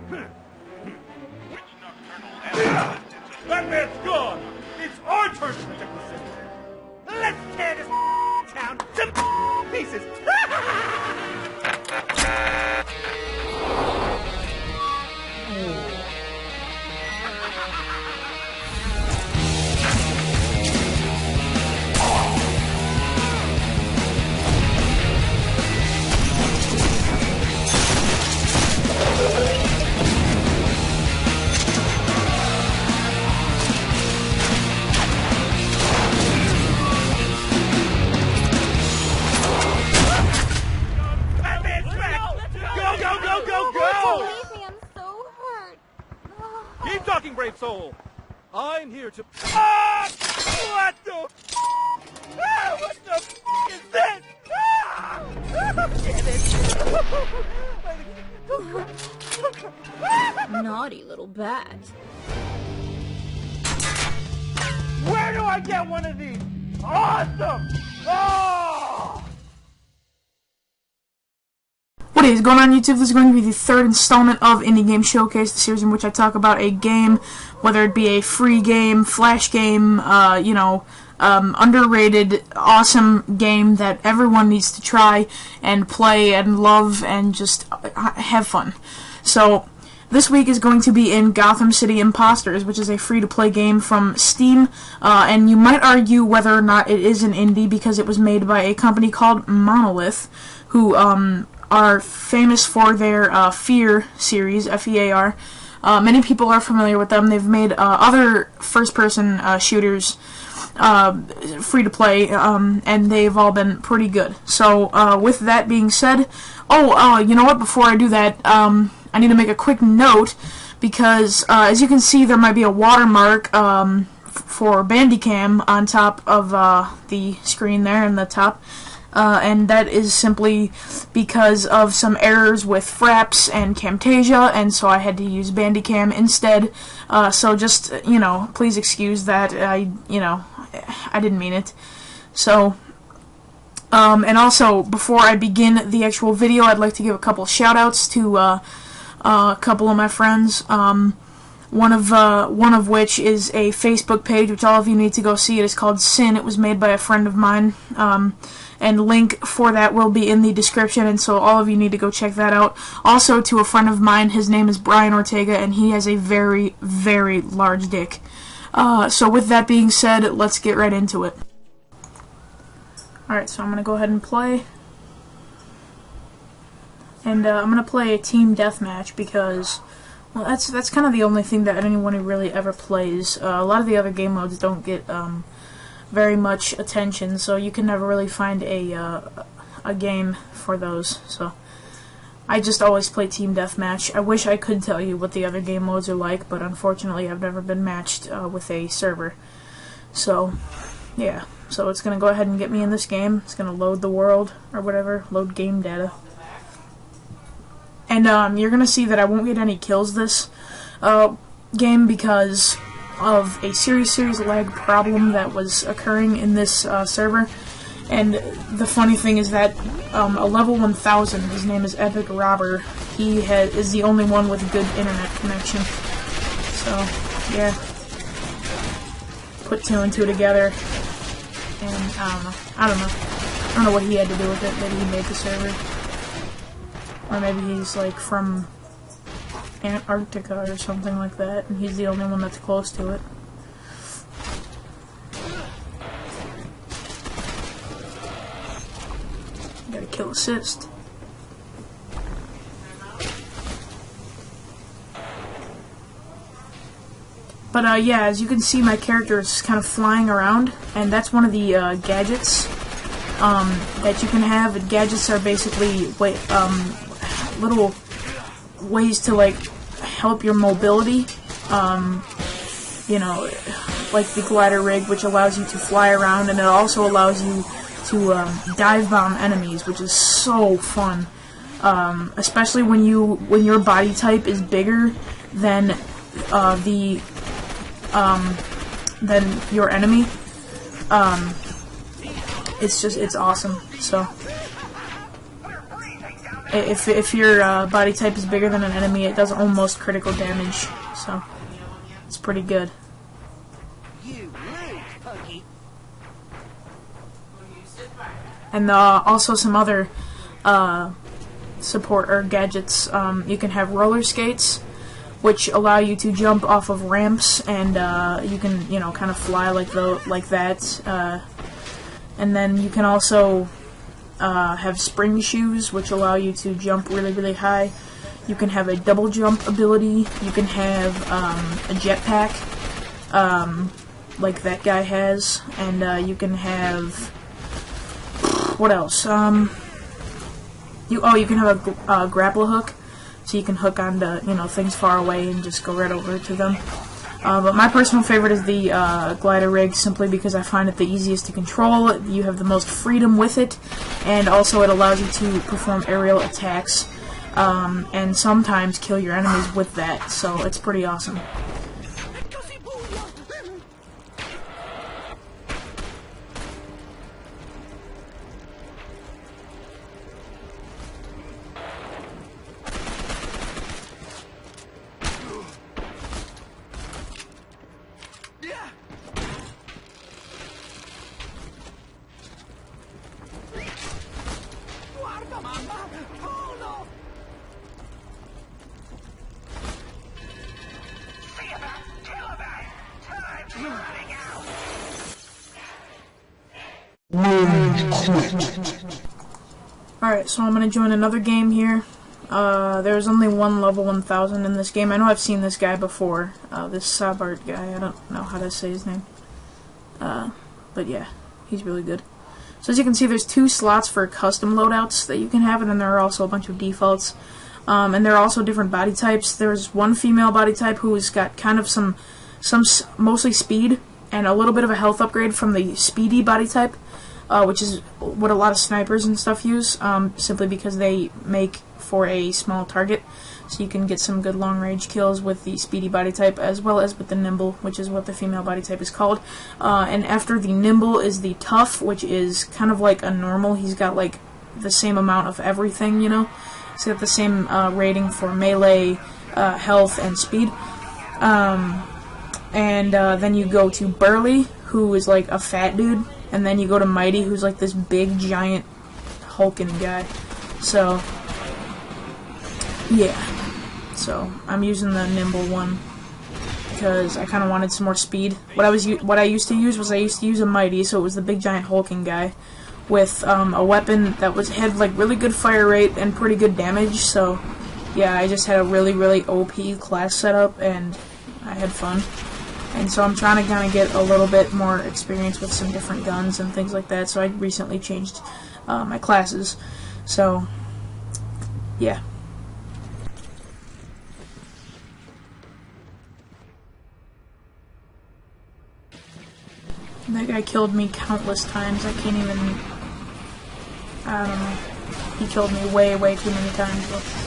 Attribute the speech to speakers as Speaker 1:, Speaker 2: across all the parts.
Speaker 1: That man's gone! It's our turn to protect the city! Let's tear this town to pieces! Keep talking, brave soul. I'm here to... Ah! What the... Ah! What the is this? Ah! Damn it!
Speaker 2: Naughty little bat.
Speaker 1: Where do I get one of these? Awesome! Oh!
Speaker 3: What is going on, YouTube? This is going to be the third installment of Indie Game Showcase, the series in which I talk about a game, whether it be a free game, flash game, underrated, awesome game that everyone needs to try and play and love and just have fun. So, this week is going to be in Gotham City Impostors, which is a free-to-play game from Steam, and you might argue whether or not it is an indie because it was made by a company called Monolith, who, are famous for their Fear series, F-E-A-R. Many people are familiar with them. They've made other first-person shooters free-to-play, and they've all been pretty good. So, with that being said, you know what, before I do that, I need to make a quick note, because as you can see, there might be a watermark for Bandicam on top of the screen there in the top. And that is simply because of some errors with Fraps and Camtasia, and so I had to use Bandicam instead. So just, please excuse that. I didn't mean it. So, and also, before I begin the actual video, I'd like to give a couple shout-outs to a couple of my friends. One of which is a Facebook page, which all of you need to go see. It is called Sin. It was made by a friend of mine. And link for that will be in the description, and so all of you need to go check that out. Also, to a friend of mine, his name is Brian Ortega, and he has a very, very large dick. So with that being said, let's get right into it. Alright, so I'm going to go ahead and play. And I'm going to play a team deathmatch because, well, that's kind of the only thing that anyone who really ever plays. A lot of the other game modes don't get very much attention, so you can never really find a game for those. So I just always play team deathmatch. I wish I could tell you what the other game modes are like, but unfortunately I've never been matched with a server. So yeah, so it's gonna go ahead and get me in this game. It's gonna load the world or whatever, load game data, and you're gonna see that I won't get any kills this game because of a serious lag problem that was occurring in this server. And the funny thing is that a level 1000, his name is Epic Robber, he is the only one with a good internet connection. So yeah, put two and two together, and I don't know what he had to do with it. Maybe he made the server, or maybe he's like from Antarctica or something like that, and he's the only one that's close to it. Got a kill assist. But yeah, as you can see, my character is kind of flying around, and that's one of the gadgets that you can have. And gadgets are basically little ways to like help your mobility, like the glider rig, which allows you to fly around, and it also allows you to dive bomb enemies, which is so fun, especially when your body type is bigger than than your enemy. It's awesome. So if your body type is bigger than an enemy, it does almost critical damage. So it's pretty good.
Speaker 2: You lose, Punky.
Speaker 3: And also some other support or gadgets. You can have roller skates, which allow you to jump off of ramps, and you can, kind of fly like that. And then you can also have spring shoes, which allow you to jump really, really high. You can have a double jump ability. You can have a jetpack, like that guy has, and you can have, what else? You can have a grapple hook, so you can hook onto things far away and just go right over to them. But my personal favorite is the glider rig, simply because I find it the easiest to control. You have the most freedom with it, and also it allows you to perform aerial attacks, and sometimes kill your enemies with that, so it's pretty awesome. Alright, so I'm going to join another game here. There's only one level 1000 in this game. I know I've seen this guy before. This Sabart guy, I don't know how to say his name. But yeah, he's really good. So as you can see, there's 2 slots for custom loadouts that you can have, and then there are also a bunch of defaults. And there are also different body types. There's one female body type who's got kind of some mostly speed, and a little bit of a health upgrade from the speedy body type, which is what a lot of snipers and stuff use, simply because they make for a small target, so you can get some good long-range kills with the speedy body type, as well as with the nimble, which is what the female body type is called. And after the nimble is the tough, which is kind of like a normal. He's got like the same amount of everything, He's got the same rating for melee, health, and speed. And then you go to Burly, who is like a fat dude, and then you go to Mighty, who's like this big, giant, hulking guy. So, yeah. So, I'm using the nimble one, because I kind of wanted some more speed. What I used to use a Mighty, so it was the big, giant, hulking guy, with a weapon that had like really good fire rate and pretty good damage. So, yeah, I just had a really, really OP class setup, and I had fun. And so I'm trying to kind of get a little bit more experience with some different guns and things like that, so I recently changed my classes. So, yeah. That guy killed me countless times. I can't even... I don't know. He killed me way, way too many times, but...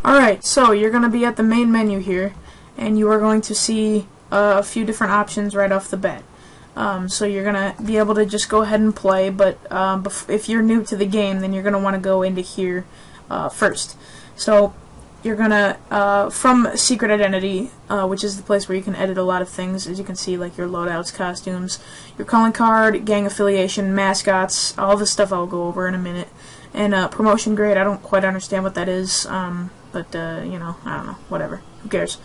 Speaker 3: Alright, so you're going to be at the main menu here, and you are going to see a few different options right off the bat. So you're going to be able to just go ahead and play, but if you're new to the game, then you're going to want to go into here first. So you're going to, from Secret Identity, which is the place where you can edit a lot of things, as you can see, like your loadouts, costumes, your calling card, gang affiliation, mascots, all this stuff I'll go over in a minute. And promotion grade, I don't quite understand what that is, but, I don't know, whatever, who cares.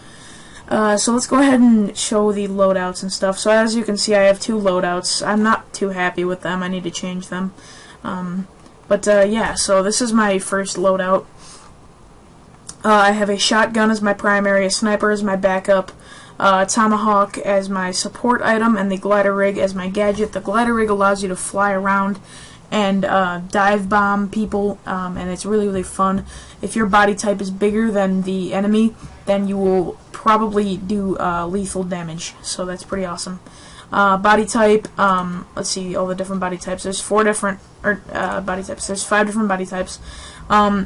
Speaker 3: So let's go ahead and show the loadouts and stuff. So as you can see, I have 2 loadouts. I'm not too happy with them. I need to change them. Yeah, so this is my first loadout. I have a shotgun as my primary, a sniper as my backup, tomahawk as my support item, and the glider rig as my gadget. The glider rig allows you to fly around and dive bomb people, and it's really, really fun. If your body type is bigger than the enemy, then you will probably do lethal damage. So that's pretty awesome. Body type, let's see all the different body types. There's 4 different body types. There's 5 different body types.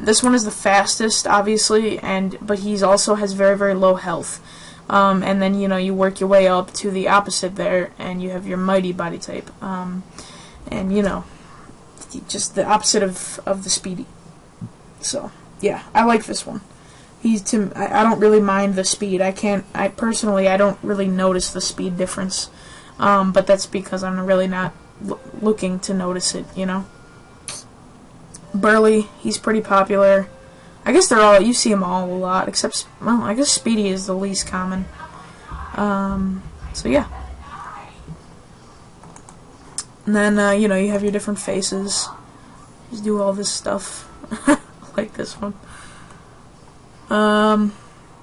Speaker 3: This one is the fastest, obviously, but he's also has very, very low health. And then, you know, you work your way up to the opposite there, and you have your mighty body type. And, you know, just the opposite of the speedy. So, yeah, I like this one. I don't really mind the speed. I personally don't really notice the speed difference. But that's because I'm really not looking to notice it, you know. Burly, he's pretty popular. I guess you see them all a lot, except, well, I guess Speedy is the least common. So yeah. And then, you know, you have your different faces. Just do all this stuff. Like this one.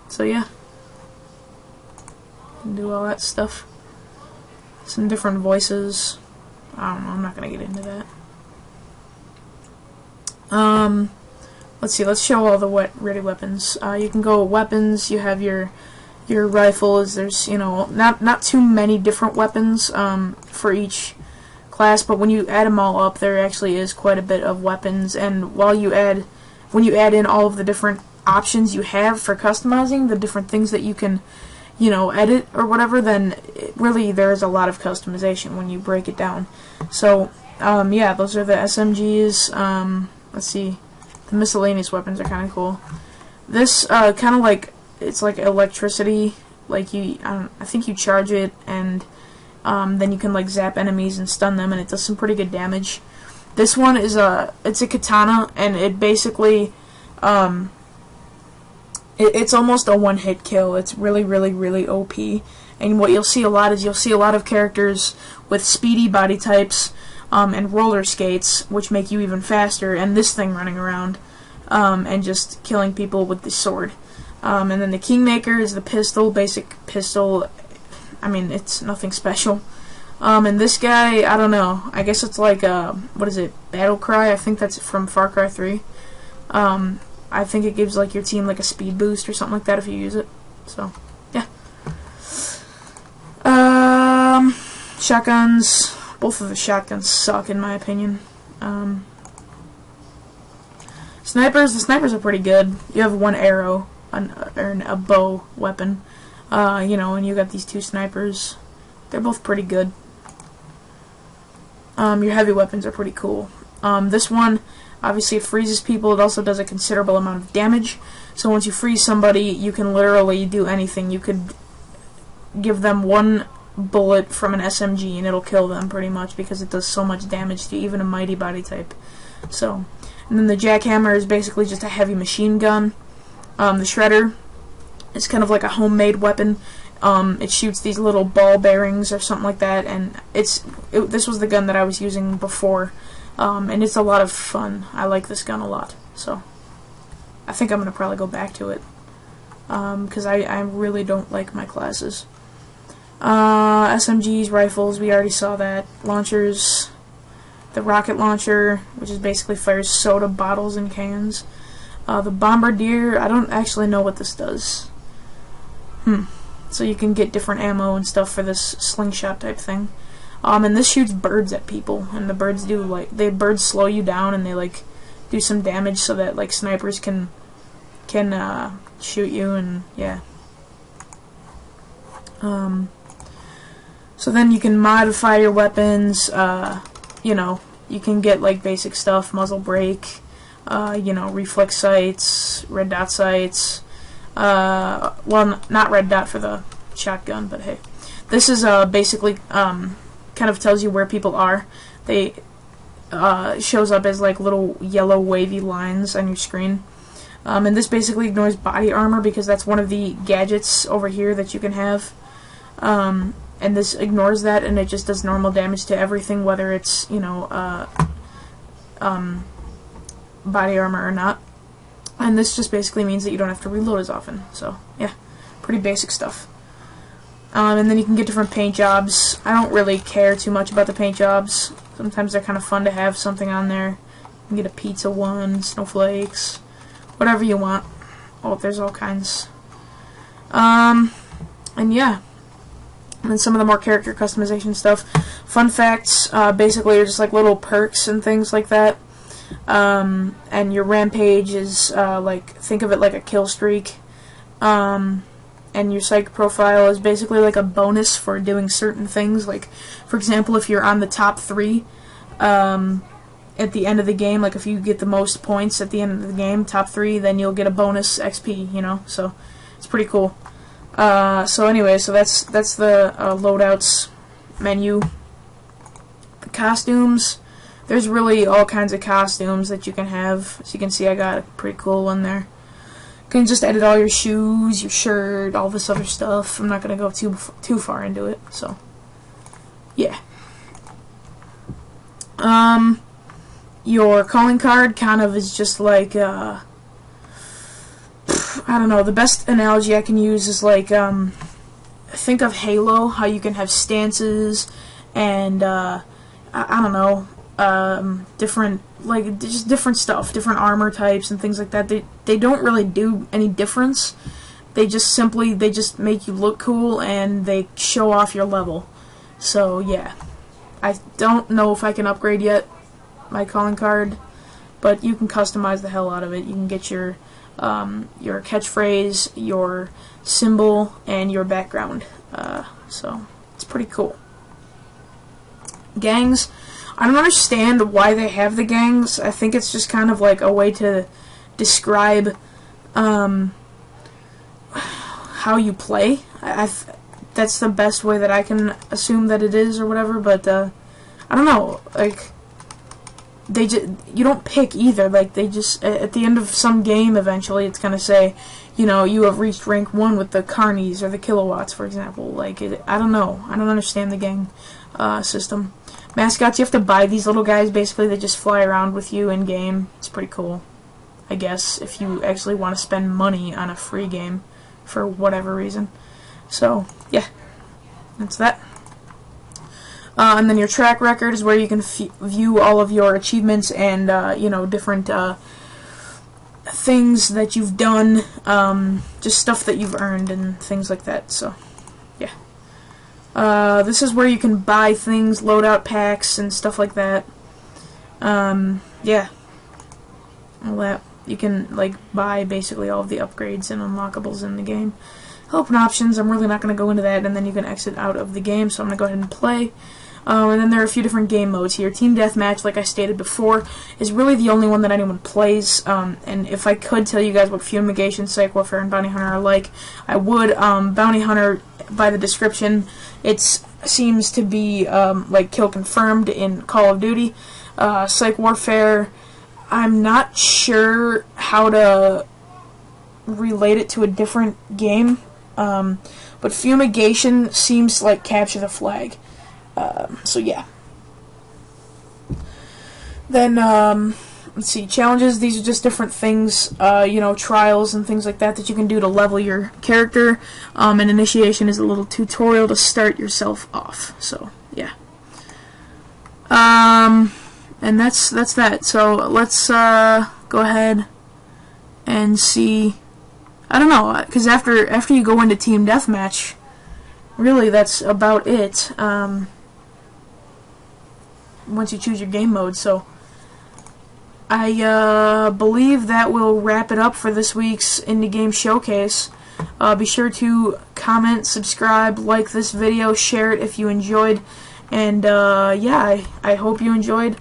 Speaker 3: So yeah. Do all that stuff. Some different voices. I don't know, I'm not gonna get into that. Let's see, let's show all the ready weapons. You can go weapons, you have your rifles, there's, you know, not too many different weapons, for each class, but when you add them all up, there actually is quite a bit of weapons, and when you add in all of the different options you have for customizing, the different things that you can, you know, edit or whatever, then really there is a lot of customization when you break it down. So, yeah, those are the SMGs. Let's see, the miscellaneous weapons are kind of cool. This kind of like, it's like electricity. Like I think you charge it, and then you can like zap enemies and stun them, and it does some pretty good damage. This one is it's a katana, and it basically it's almost a one-hit kill. It's really, really, really OP. And what you'll see a lot is of characters with speedy body types and roller skates, which make you even faster, and this thing running around and just killing people with the sword. And then the Kingmaker is the pistol, basic pistol. I mean, it's nothing special. And this guy, I don't know. I guess it's like what is it? Battle Cry. I think that's from Far Cry 3. I think it gives like your team like a speed boost or something like that if you use it. So, yeah. Shotguns. Both of the shotguns suck in my opinion. Snipers. The snipers are pretty good. You have one arrow, or a bow weapon. You know, and you got these 2 snipers. They're both pretty good. Your heavy weapons are pretty cool. This one, obviously it freezes people. It also does a considerable amount of damage. So once you freeze somebody, you can literally do anything. You could give them one bullet from an SMG and it'll kill them pretty much because it does so much damage to even a mighty body type. So, and then the jackhammer is basically just a heavy machine gun. The shredder is kind of like a homemade weapon. It shoots these little ball bearings or something like that, and this was the gun that I was using before, and it's a lot of fun. I like this gun a lot, so I think I'm gonna probably go back to it, because I really don't like my classes. SMGs, rifles, we already saw that. Launchers, the rocket launcher, which is basically fires soda bottles and cans. The bombardier, I don't actually know what this does. So you can get different ammo and stuff for this slingshot type thing. And this shoots birds at people, and the birds do birds slow you down, and they like do some damage so that like snipers can shoot you, and yeah. So then you can modify your weapons. You know, you can get like basic stuff, muzzle brake, you know, reflex sights, red dot sights. Well, not red dot for the shotgun, but hey. This is basically kind of tells you where people are. They shows up as like little yellow wavy lines on your screen. And this basically ignores body armor because that's one of the gadgets over here that you can have. And this ignores that, and it just does normal damage to everything, whether it's, you know, body armor or not. And this just basically means that you don't have to reload as often. So, yeah, pretty basic stuff. And then you can get different paint jobs. I don't really care too much about the paint jobs. Sometimes they're kind of fun to have something on there. You can get a pizza one, snowflakes, whatever you want. Oh, there's all kinds. And yeah. And then some of the more character customization stuff. Fun facts, basically are just like little perks and things like that. And your rampage is, like, think of it like a kill streak. And your psych profile is basically like a bonus for doing certain things. Like, for example, if you're on the top 3, at the end of the game, like if you get the most points at the end of the game, top 3, then you'll get a bonus XP, you know, so it's pretty cool. So anyway, so that's the loadouts menu. The costumes, there's really all kinds of costumes that you can have. As you can see, I got a pretty cool one there. You can just edit all your shoes, your shirt, all this other stuff. I'm not going to go too far into it, so yeah. Your calling card kind of is just like, I don't know, the best analogy I can use is like, think of Halo, how you can have stances and, I don't know, different, like, just different stuff, different armor types and things like that. They don't really do any difference. They just make you look cool and they show off your level. So, yeah. I don't know if I can upgrade yet my calling card, but you can customize the hell out of it. You can get your catchphrase, your symbol, and your background. So it's pretty cool. Gangs, I don't understand why they have the gangs. I think it's just kind of like a way to describe how you play. That's the best way that I can assume that it is or whatever, but I don't know, like, you don't pick either. Like, they just, at the end of some game eventually it's gonna say, you know, you have reached rank 1 with the carnies or the kilowatts, for example. Like, I don't know, I don't understand the gang system. Mascots, you have to buy these little guys. Basically they just fly around with you in game. It's pretty cool, I guess, if you actually want to spend money on a free game for whatever reason. So yeah, that's that. And then your track record is where you can view all of your achievements and, you know, different things that you've done, just stuff that you've earned and things like that. So, yeah. This is where you can buy things, loadout packs and stuff like that. Yeah. All that. You can, like, buy basically all of the upgrades and unlockables in the game. Help and options, I'm really not going to go into that, and then you can exit out of the game, so I'm going to go ahead and play. And then there are a few different game modes here. Team Deathmatch, like I stated before, is really the only one that anyone plays. And if I could tell you guys what Fumigation, Psych Warfare, and Bounty Hunter are like, I would. Bounty Hunter, by the description, it seems to be like Kill Confirmed in Call of Duty. Psych Warfare, I'm not sure how to relate it to a different game. But Fumigation seems like Capture the Flag. So yeah. Then, let's see, challenges, these are just different things, you know, trials and things like that that you can do to level your character, and initiation is a little tutorial to start yourself off, so, yeah. And that's that, so let's, go ahead and see, I don't know, because after you go into Team Deathmatch, really that's about it, once you choose your game mode. So I believe that will wrap it up for this week's Indie Game Showcase. Be sure to comment, subscribe, like this video, share it if you enjoyed, and yeah, I hope you enjoyed,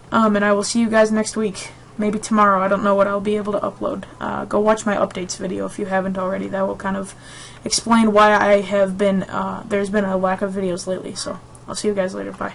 Speaker 3: and I will see you guys next week. Maybe tomorrow. I don't know what I'll be able to upload. Go watch my updates video if you haven't already. That will kind of explain why I have been, there's been a lack of videos lately. So I'll see you guys later. Bye.